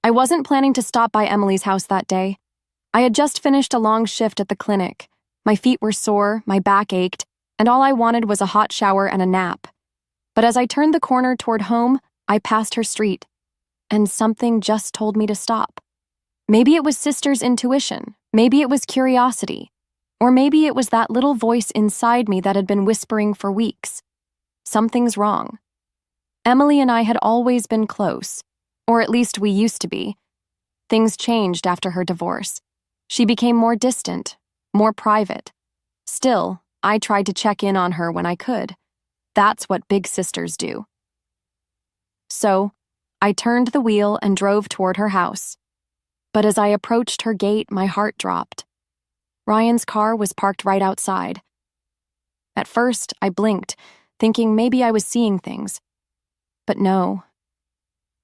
I wasn't planning to stop by Emily's house that day. I had just finished a long shift at the clinic. My feet were sore, my back ached, and all I wanted was a hot shower and a nap. But as I turned the corner toward home, I passed her street, and something just told me to stop. Maybe it was Sister's intuition, maybe it was curiosity, or maybe it was that little voice inside me that had been whispering for weeks. Something's wrong. Emily and I had always been close, or at least we used to be. Things changed after her divorce. She became more distant, more private. Still, I tried to check in on her when I could. That's what big sisters do. So, I turned the wheel and drove toward her house. But as I approached her gate, my heart dropped. Ryan's car was parked right outside. At first, I blinked, thinking maybe I was seeing things. But no.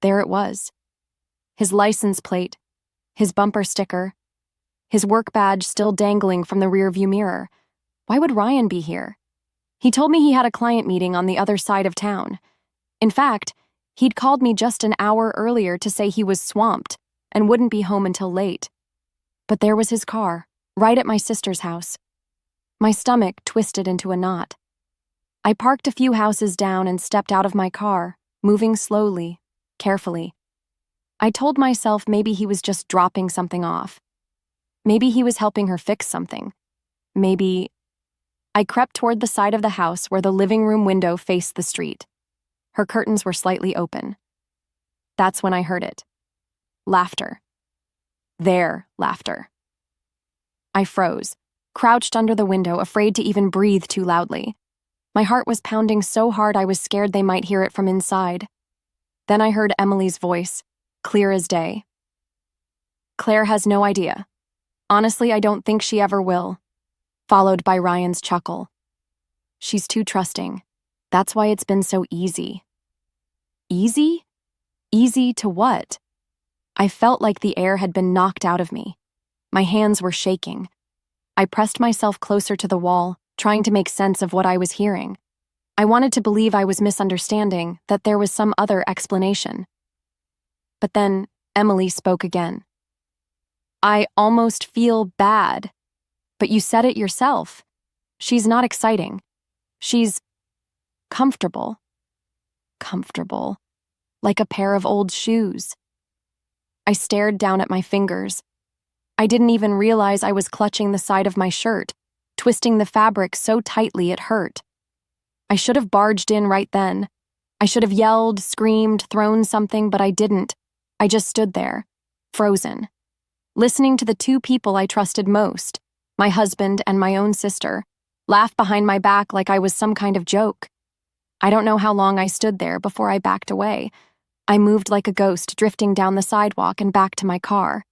There it was. His license plate, his bumper sticker, his work badge still dangling from the rearview mirror. Why would Ryan be here? He told me he had a client meeting on the other side of town. In fact, he'd called me just an hour earlier to say he was swamped and wouldn't be home until late. But there was his car, right at my sister's house. My stomach twisted into a knot. I parked a few houses down and stepped out of my car, moving slowly, carefully. I told myself maybe he was just dropping something off. Maybe he was helping her fix something. Maybe... I crept toward the side of the house where the living room window faced the street. Her curtains were slightly open. That's when I heard it. Laughter. Their laughter. I froze, crouched under the window, afraid to even breathe too loudly. My heart was pounding so hard I was scared they might hear it from inside. Then I heard Emily's voice, clear as day. Claire has no idea. Honestly, I don't think she ever will. Followed by Ryan's chuckle. She's too trusting. That's why it's been so easy. Easy? Easy to what? I felt like the air had been knocked out of me. My hands were shaking. I pressed myself closer to the wall, trying to make sense of what I was hearing. I wanted to believe I was misunderstanding, that there was some other explanation. But then Emily spoke again. I almost feel bad. But you said it yourself. She's not exciting. She's comfortable. Comfortable. Like a pair of old shoes. I stared down at my fingers. I didn't even realize I was clutching the side of my shirt, twisting the fabric so tightly it hurt. I should have barged in right then. I should have yelled, screamed, thrown something, but I didn't. I just stood there, frozen, listening to the two people I trusted most, my husband and my own sister, laugh behind my back like I was some kind of joke. I don't know how long I stood there before I backed away. I moved like a ghost, drifting down the sidewalk and back to my car.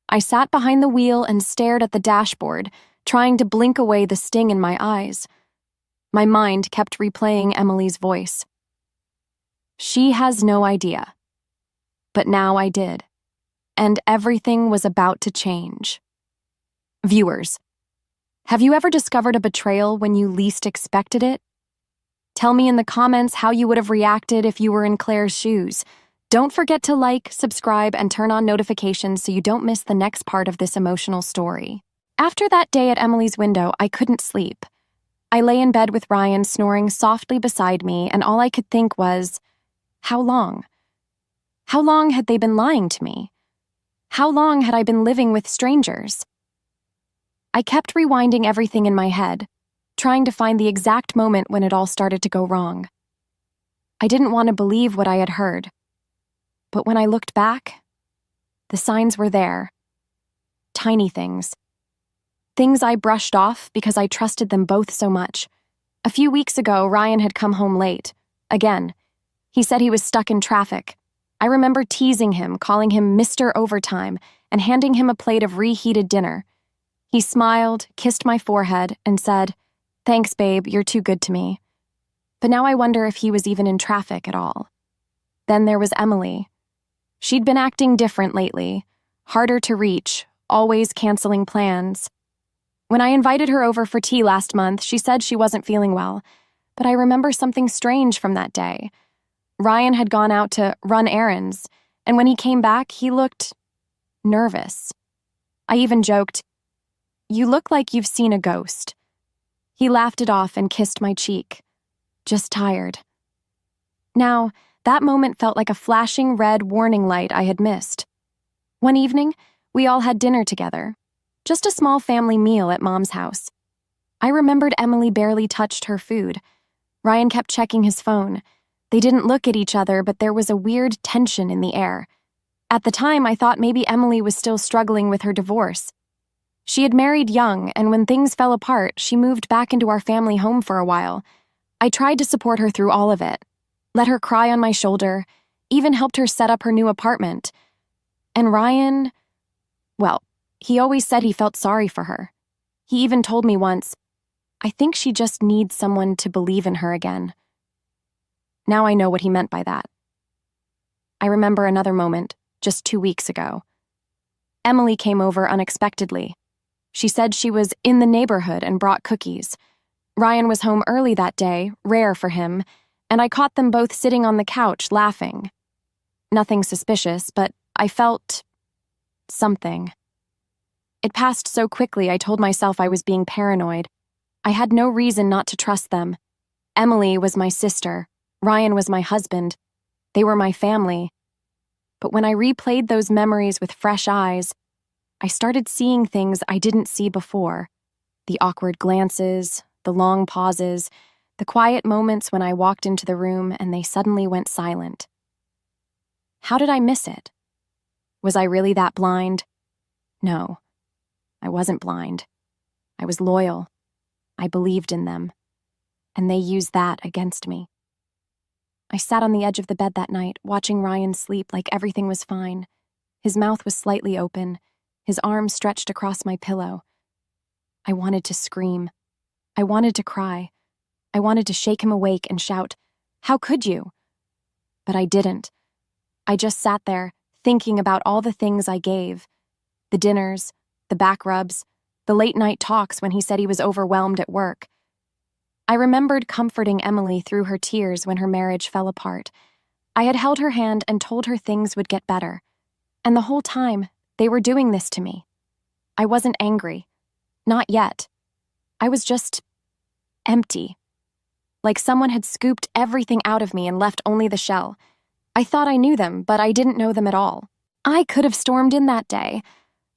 I sat behind the wheel and stared at the dashboard, trying to blink away the sting in my eyes. My mind kept replaying Emily's voice. She has no idea. But now I did. And everything was about to change. Viewers, have you ever discovered a betrayal when you least expected it? Tell me in the comments how you would have reacted if you were in Claire's shoes. Don't forget to like, subscribe, and turn on notifications so you don't miss the next part of this emotional story. After that day at Emily's window, I couldn't sleep. I lay in bed with Ryan snoring softly beside me, and all I could think was, how long? How long had they been lying to me? How long had I been living with strangers? I kept rewinding everything in my head, trying to find the exact moment when it all started to go wrong. I didn't want to believe what I had heard. But when I looked back, the signs were there. Tiny things. Things I brushed off because I trusted them both so much. A few weeks ago, Ryan had come home late. Again. He said he was stuck in traffic. I remember teasing him, calling him Mr. Overtime, and handing him a plate of reheated dinner. He smiled, kissed my forehead, and said, "Thanks, babe, you're too good to me." But now I wonder if he was even in traffic at all. Then there was Emily. She'd been acting different lately, harder to reach, always canceling plans. When I invited her over for tea last month, she said she wasn't feeling well, but I remember something strange from that day. Ryan had gone out to run errands, and when he came back, he looked nervous. I even joked, "You look like you've seen a ghost." He laughed it off and kissed my cheek. Just tired. Now, that moment felt like a flashing red warning light I had missed. One evening, we all had dinner together. Just a small family meal at Mom's house. I remembered Emily barely touched her food. Ryan kept checking his phone. They didn't look at each other, but there was a weird tension in the air. At the time, I thought maybe Emily was still struggling with her divorce. She had married young, and when things fell apart, she moved back into our family home for a while. I tried to support her through all of it, let her cry on my shoulder, even helped her set up her new apartment. And Ryan, well, he always said he felt sorry for her. He even told me once, "I think she just needs someone to believe in her again." Now I know what he meant by that. I remember another moment, just 2 weeks ago. Emily came over unexpectedly. She said she was in the neighborhood and brought cookies. Ryan was home early that day, rare for him, and I caught them both sitting on the couch laughing. Nothing suspicious, but I felt something. It passed so quickly I told myself I was being paranoid. I had no reason not to trust them. Emily was my sister. Ryan was my husband. They were my family. But when I replayed those memories with fresh eyes, I started seeing things I didn't see before. The awkward glances, the long pauses, the quiet moments when I walked into the room and they suddenly went silent. How did I miss it? Was I really that blind? No, I wasn't blind. I was loyal. I believed in them. And they used that against me. I sat on the edge of the bed that night, watching Ryan sleep like everything was fine. His mouth was slightly open, his arms stretched across my pillow. I wanted to scream. I wanted to cry. I wanted to shake him awake and shout, "How could you?" But I didn't. I just sat there, thinking about all the things I gave. The dinners, the back rubs, the late-night talks when he said he was overwhelmed at work. I remembered comforting Emily through her tears when her marriage fell apart. I had held her hand and told her things would get better. And the whole time, they were doing this to me. I wasn't angry. Not yet. I was just empty. Like someone had scooped everything out of me and left only the shell. I thought I knew them, but I didn't know them at all. I could have stormed in that day.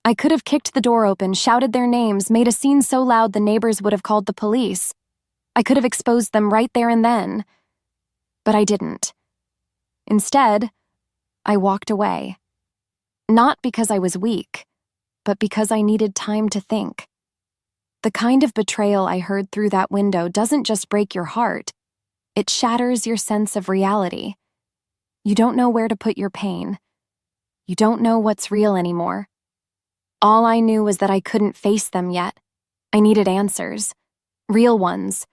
I could have kicked the door open, shouted their names, made a scene so loud the neighbors would have called the police. I could have exposed them right there and then. But I didn't. Instead, I walked away. Not because I was weak, but because I needed time to think. The kind of betrayal I heard through that window doesn't just break your heart, it shatters your sense of reality. You don't know where to put your pain. You don't know what's real anymore. All I knew was that I couldn't face them yet. I needed answers. Real ones.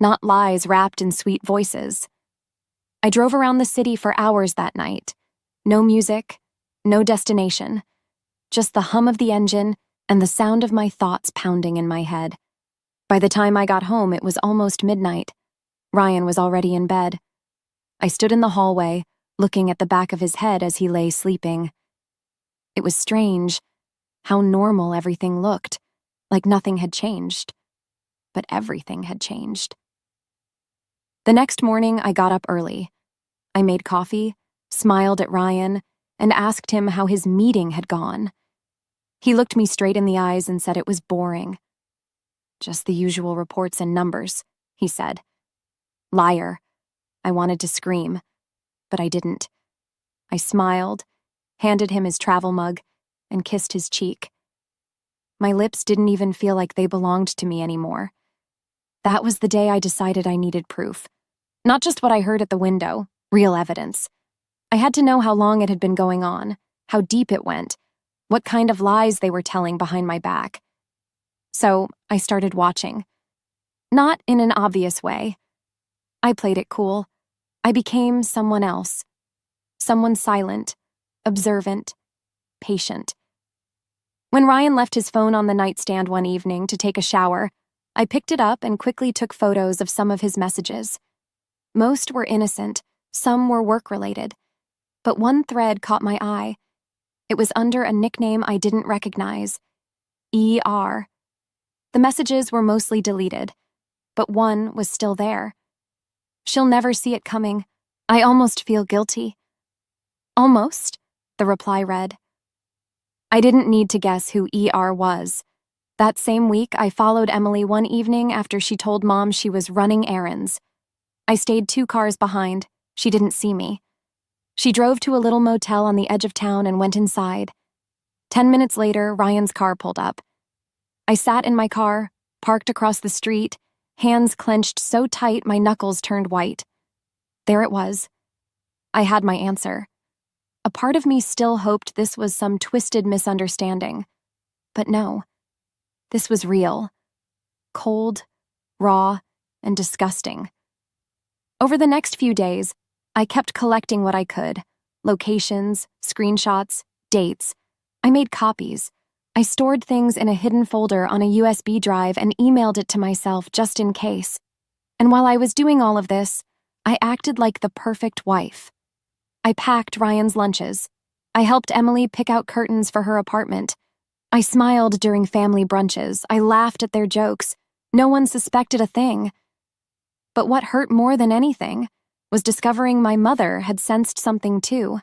Not lies wrapped in sweet voices. I drove around the city for hours that night. No music, no destination. Just the hum of the engine and the sound of my thoughts pounding in my head. By the time I got home, it was almost midnight. Ryan was already in bed. I stood in the hallway, looking at the back of his head as he lay sleeping. It was strange how normal everything looked, like nothing had changed. But everything had changed. The next morning, I got up early. I made coffee, smiled at Ryan, and asked him how his meeting had gone. He looked me straight in the eyes and said it was boring. "Just the usual reports and numbers," he said. Liar. I wanted to scream, but I didn't. I smiled, handed him his travel mug, and kissed his cheek. My lips didn't even feel like they belonged to me anymore. That was the day I decided I needed proof. Not just what I heard at the window, real evidence. I had to know how long it had been going on, how deep it went, what kind of lies they were telling behind my back. So I started watching. Not in an obvious way. I played it cool. I became someone else. Someone silent, observant, patient. When Ryan left his phone on the nightstand one evening to take a shower, I picked it up and quickly took photos of some of his messages. Most were innocent, some were work-related. But one thread caught my eye. It was under a nickname I didn't recognize. ER. The messages were mostly deleted, but one was still there. She'll never see it coming. I almost feel guilty. Almost, the reply read. I didn't need to guess who ER was. That same week, I followed Emily one evening after she told Mom she was running errands. I stayed 2 cars behind. She didn't see me. She drove to a little motel on the edge of town and went inside. 10 minutes later, Ryan's car pulled up. I sat in my car, parked across the street, hands clenched so tight my knuckles turned white. There it was. I had my answer. A part of me still hoped this was some twisted misunderstanding. But no. This was real. Cold, raw, and disgusting. Over the next few days, I kept collecting what I could. Locations, screenshots, dates. I made copies. I stored things in a hidden folder on a USB drive and emailed it to myself just in case. And while I was doing all of this, I acted like the perfect wife. I packed Ryan's lunches. I helped Emily pick out curtains for her apartment. I smiled during family brunches. I laughed at their jokes. No one suspected a thing. But what hurt more than anything was discovering my mother had sensed something too.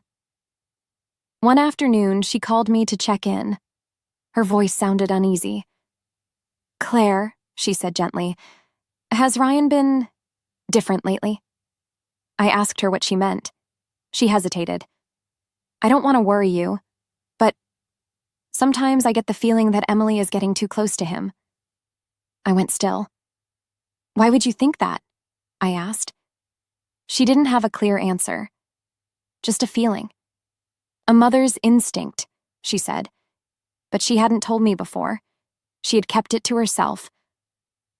One afternoon, she called me to check in. Her voice sounded uneasy. Claire, she said gently, has Ryan been different lately? I asked her what she meant. She hesitated. I don't want to worry you, but sometimes I get the feeling that Emily is getting too close to him. I went still. Why would you think that? I asked. She didn't have a clear answer. Just a feeling. A mother's instinct, she said. But she hadn't told me before. She had kept it to herself.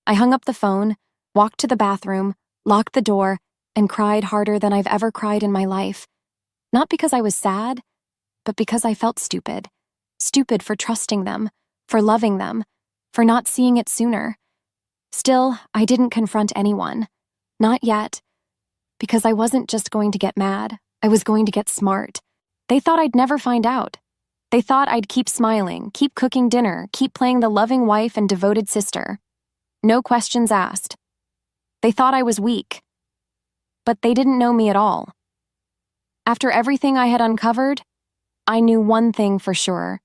I hung up the phone, walked to the bathroom, locked the door, and cried harder than I've ever cried in my life. Not because I was sad, but because I felt stupid. Stupid for trusting them, for loving them, for not seeing it sooner. Still, I didn't confront anyone. Not yet. Because I wasn't just going to get mad, I was going to get smart. They thought I'd never find out. They thought I'd keep smiling, keep cooking dinner, keep playing the loving wife and devoted sister. No questions asked. They thought I was weak. But they didn't know me at all. After everything I had uncovered, I knew one thing for sure.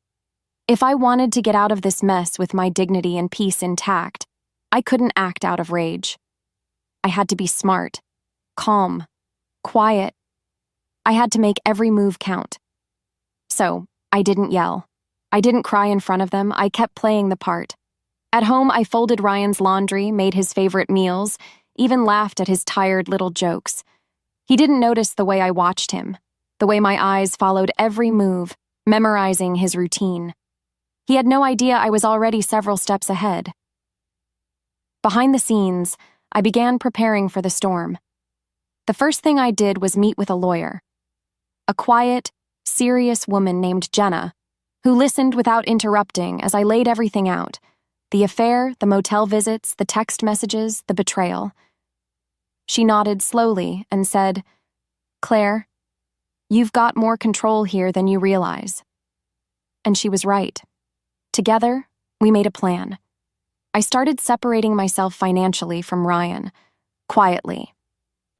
If I wanted to get out of this mess with my dignity and peace intact, I couldn't act out of rage. I had to be smart, calm, quiet. I had to make every move count. So, I didn't yell. I didn't cry in front of them. I kept playing the part. At home, I folded Ryan's laundry, made his favorite meals, even laughed at his tired little jokes. He didn't notice the way I watched him, the way my eyes followed every move, memorizing his routine. He had no idea I was already several steps ahead. Behind the scenes, I began preparing for the storm. The first thing I did was meet with a lawyer. A quiet, serious woman named Jenna, who listened without interrupting as I laid everything out. The affair, the motel visits, the text messages, the betrayal. She nodded slowly and said, Claire, you've got more control here than you realize. And she was right. Together, we made a plan. I started separating myself financially from Ryan, quietly.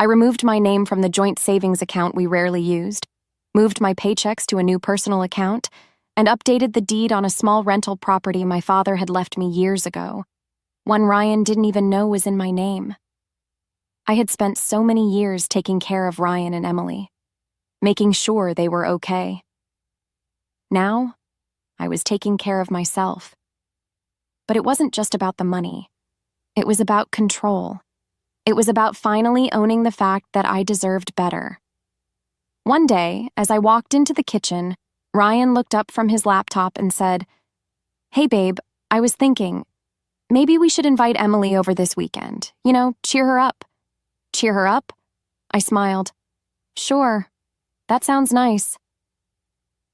I removed my name from the joint savings account we rarely used, moved my paychecks to a new personal account, and updated the deed on a small rental property my father had left me years ago, one Ryan didn't even know was in my name. I had spent so many years taking care of Ryan and Emily, making sure they were okay. Now, I was taking care of myself. But it wasn't just about the money. It was about control. It was about finally owning the fact that I deserved better. One day, as I walked into the kitchen, Ryan looked up from his laptop and said, Hey babe, I was thinking, maybe we should invite Emily over this weekend. You know, cheer her up. Cheer her up? I smiled. Sure, that sounds nice.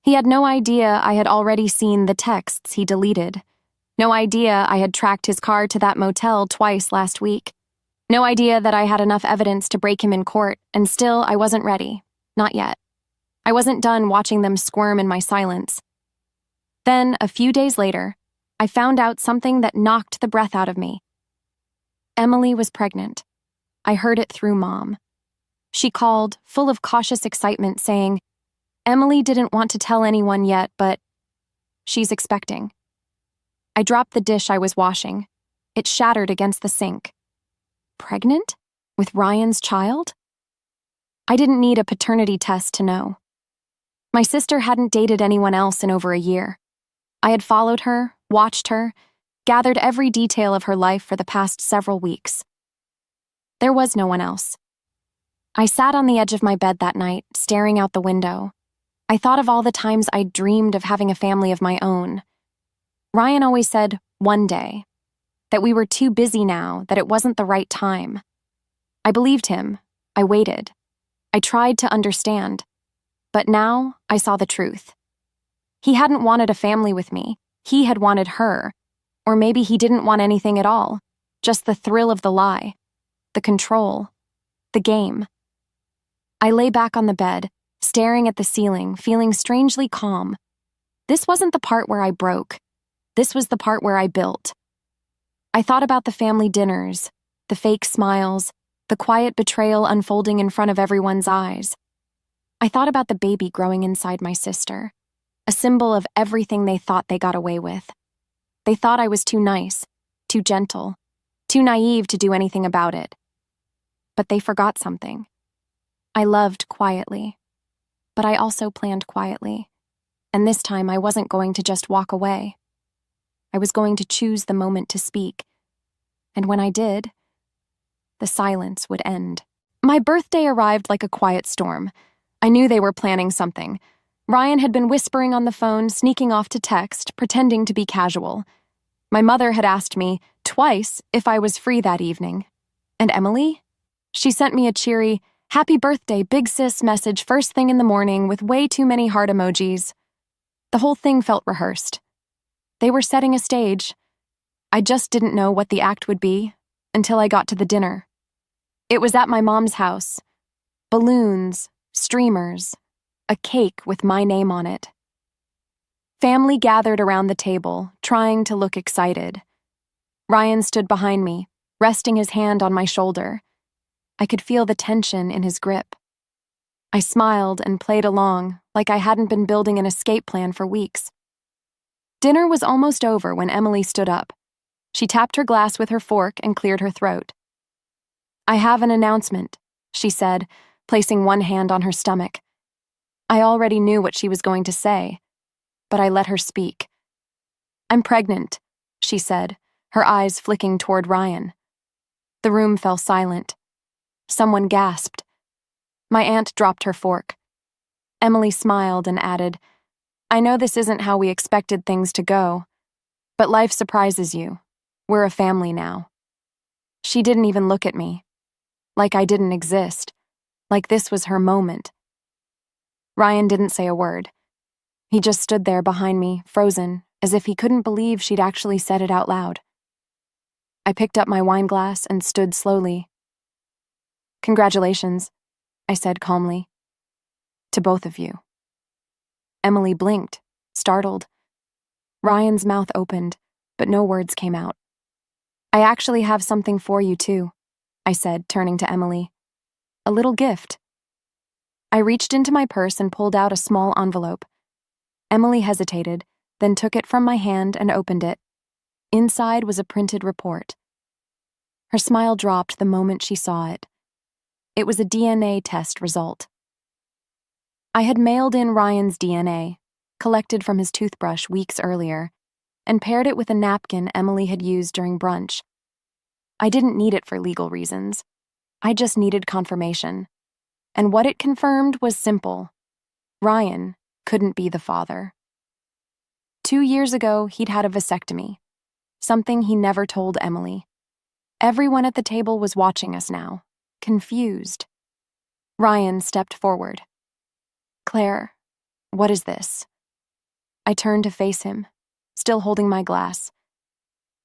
He had no idea I had already seen the texts he deleted. No idea I had tracked his car to that motel twice last week. No idea that I had enough evidence to break him in court, and still I wasn't ready. Not yet. I wasn't done watching them squirm in my silence. Then, a few days later, I found out something that knocked the breath out of me. Emily was pregnant. I heard it through Mom. She called, full of cautious excitement, saying, "Emily didn't want to tell anyone yet, but she's expecting." I dropped the dish I was washing. It shattered against the sink. Pregnant? With Ryan's child? I didn't need a paternity test to know. My sister hadn't dated anyone else in over a year. I had followed her, watched her, gathered every detail of her life for the past several weeks. There was no one else. I sat on the edge of my bed that night, staring out the window. I thought of all the times I'd dreamed of having a family of my own. Ryan always said, "one day," that we were too busy now, that it wasn't the right time. I believed him. I waited. I tried to understand. But now I saw the truth. He hadn't wanted a family with me. He had wanted her. Or maybe he didn't want anything at all. Just the thrill of the lie. The control. The game. I lay back on the bed, staring at the ceiling, feeling strangely calm. This wasn't the part where I broke. This was the part where I built. I thought about the family dinners, the fake smiles, the quiet betrayal unfolding in front of everyone's eyes. I thought about the baby growing inside my sister, a symbol of everything they thought they got away with. They thought I was too nice, too gentle, too naive to do anything about it. But they forgot something. I loved quietly, but I also planned quietly, and this time I wasn't going to just walk away. I was going to choose the moment to speak, and when I did, the silence would end. My birthday arrived like a quiet storm. I knew they were planning something. Ryan had been whispering on the phone, sneaking off to text, pretending to be casual. My mother had asked me twice if I was free that evening. And Emily? She sent me a cheery, "Happy birthday, big sis" message first thing in the morning with way too many heart emojis. The whole thing felt rehearsed. They were setting a stage. I just didn't know what the act would be until I got to the dinner. It was at my mom's house. Balloons, streamers, a cake with my name on it. Family gathered around the table, trying to look excited. Ryan stood behind me, resting his hand on my shoulder. I could feel the tension in his grip. I smiled and played along, like I hadn't been building an escape plan for weeks. Dinner was almost over when Emily stood up. She tapped her glass with her fork and cleared her throat. "I have an announcement," she said, placing one hand on her stomach. I already knew what she was going to say, but I let her speak. "I'm pregnant," she said, her eyes flicking toward Ryan. The room fell silent. Someone gasped. My aunt dropped her fork. Emily smiled and added, "I know this isn't how we expected things to go, but life surprises you. We're a family now." She didn't even look at me. Like I didn't exist. Like this was her moment. Ryan didn't say a word. He just stood there behind me, frozen, as if he couldn't believe she'd actually said it out loud. I picked up my wine glass and stood slowly. "Congratulations," I said calmly. "To both of you." Emily blinked, startled. Ryan's mouth opened, but no words came out. "I actually have something for you, too," I said, turning to Emily. "A little gift." I reached into my purse and pulled out a small envelope. Emily hesitated, then took it from my hand and opened it. Inside was a printed report. Her smile dropped the moment she saw it. It was a DNA test result. I had mailed in Ryan's DNA, collected from his toothbrush weeks earlier, and paired it with a napkin Emily had used during brunch. I didn't need it for legal reasons. I just needed confirmation. And what it confirmed was simple. Ryan couldn't be the father. 2 years ago, he'd had a vasectomy, something he never told Emily. Everyone at the table was watching us now, confused. Ryan stepped forward. "Claire, what is this?" I turned to face him, still holding my glass.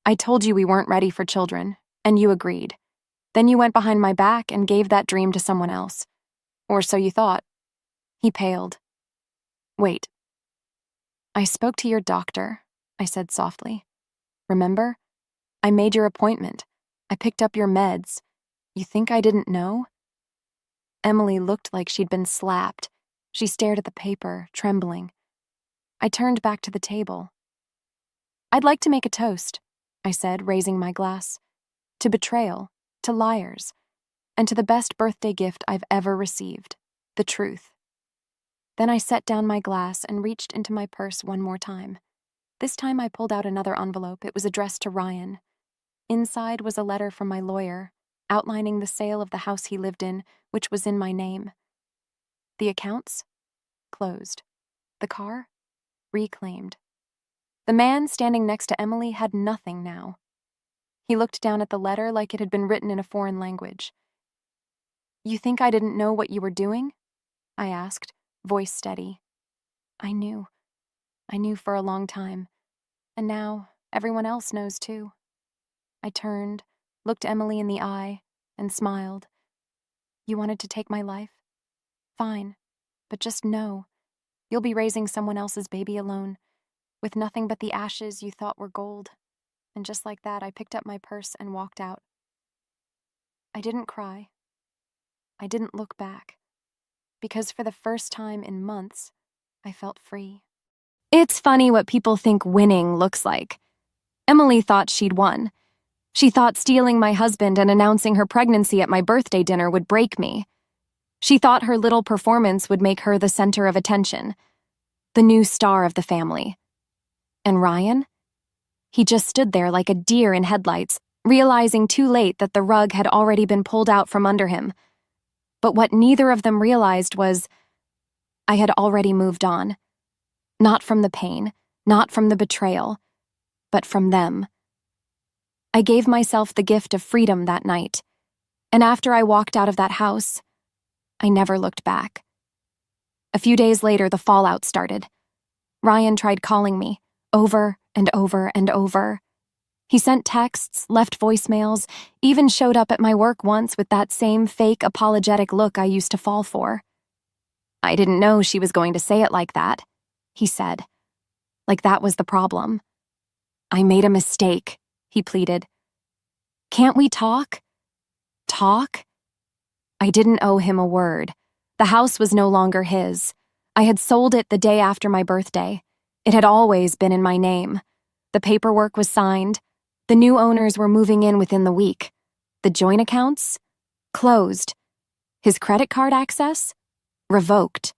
"I told you we weren't ready for children, and you agreed. Then you went behind my back and gave that dream to someone else. Or so you thought." He paled, Wait. I spoke to your doctor, I said softly. Remember? I made your appointment. I picked up your meds. You think I didn't know? Emily looked like she'd been slapped. She stared at the paper, trembling. I turned back to the table. I'd like to make a toast, I said, raising my glass. To betrayal, to liars, and to the best birthday gift I've ever received, the truth. Then I set down my glass and reached into my purse one more time. This time I pulled out another envelope. It was addressed to Ryan. Inside was a letter from my lawyer, outlining the sale of the house he lived in, which was in my name. The accounts? Closed. The car? Reclaimed. The man standing next to Emily had nothing now. He looked down at the letter like it had been written in a foreign language. You think I didn't know what you were doing? I asked, voice steady. I knew. I knew for a long time. And now everyone else knows too. I turned, looked Emily in the eye, and smiled. You wanted to take my life? Fine. But just know, you'll be raising someone else's baby alone, with nothing but the ashes you thought were gold. And just like that, I picked up my purse and walked out. I didn't cry. I didn't look back. Because for the first time in months, I felt free. It's funny what people think winning looks like. Emily thought she'd won. She thought stealing my husband and announcing her pregnancy at my birthday dinner would break me. She thought her little performance would make her the center of attention, the new star of the family. And Ryan? He just stood there like a deer in headlights, realizing too late that the rug had already been pulled out from under him. But what neither of them realized was, I had already moved on. Not from the pain, not from the betrayal, but from them. I gave myself the gift of freedom that night, and after I walked out of that house, I never looked back. A few days later, the fallout started. Ryan tried calling me, over and over and over. He sent texts, left voicemails, even showed up at my work once with that same fake apologetic look I used to fall for. I didn't know she was going to say it like that, he said. Like that was the problem. I made a mistake, he pleaded. Can't we talk? Talk? I didn't owe him a word. The house was no longer his. I had sold it the day after my birthday. It had always been in my name. The paperwork was signed. The new owners were moving in within the week. The joint accounts? Closed. His credit card access? Revoked.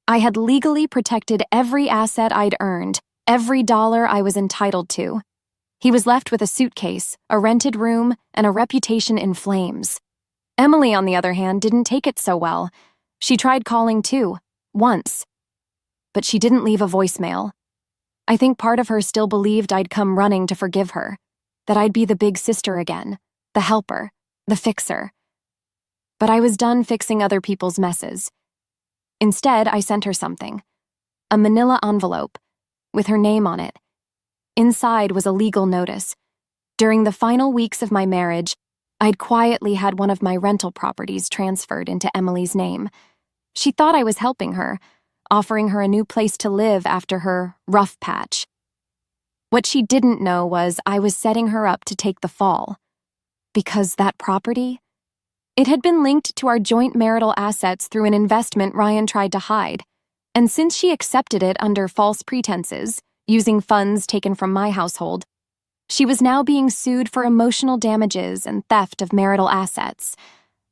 I had legally protected every asset I'd earned, every dollar I was entitled to. He was left with a suitcase, a rented room, and a reputation in flames. Emily, on the other hand, didn't take it so well. She tried calling too, once. But she didn't leave a voicemail. I think part of her still believed I'd come running to forgive her, that I'd be the big sister again, the helper, the fixer. But I was done fixing other people's messes. Instead, I sent her something, a manila envelope, with her name on it. Inside was a legal notice. During the final weeks of my marriage, I'd quietly had one of my rental properties transferred into Emily's name. She thought I was helping her, offering her a new place to live after her rough patch. What she didn't know was I was setting her up to take the fall. Because that property, it had been linked to our joint marital assets through an investment Ryan tried to hide. And since she accepted it under false pretenses, using funds taken from my household, she was now being sued for emotional damages and theft of marital assets.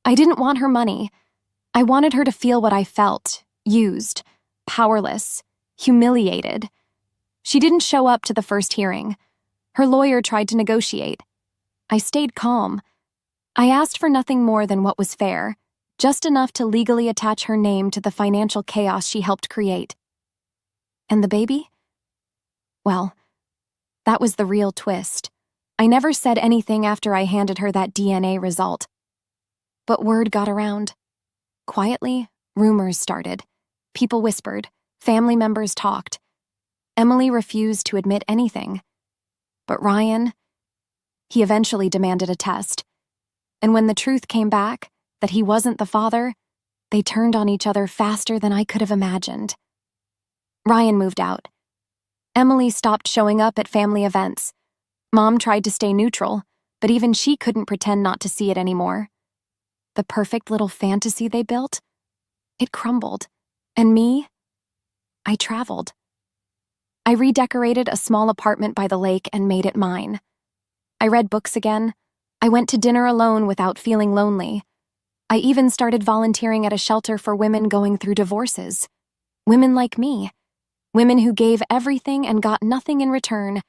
I didn't want her money. I wanted her to feel what I felt, used, powerless, humiliated. She didn't show up to the first hearing. Her lawyer tried to negotiate. I stayed calm. I asked for nothing more than what was fair, just enough to legally attach her name to the financial chaos she helped create. And the baby? Well, that was the real twist. I never said anything after I handed her that DNA result. But word got around. Quietly, rumors started. People whispered. Family members talked. Emily refused to admit anything. But Ryan, he eventually demanded a test. And when the truth came back, that he wasn't the father, they turned on each other faster than I could have imagined. Ryan moved out. Emily stopped showing up at family events. Mom tried to stay neutral, but even she couldn't pretend not to see it anymore. The perfect little fantasy they built? It crumbled. And me? I traveled. I redecorated a small apartment by the lake and made it mine. I read books again. I went to dinner alone without feeling lonely. I even started volunteering at a shelter for women going through divorces. Women like me. Women who gave everything and got nothing in return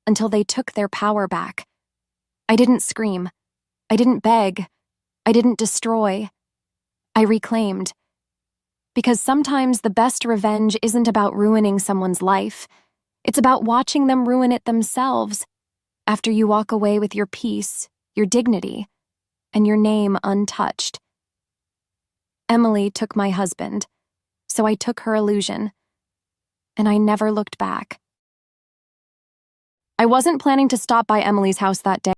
until they took their power back. I didn't scream. I didn't beg. I didn't destroy. I reclaimed. Because sometimes the best revenge isn't about ruining someone's life. It's about watching them ruin it themselves after you walk away with your peace, your dignity, and your name untouched. Emily took my husband, so I took her illusion, and I never looked back. I wasn't planning to stop by Emily's house that day.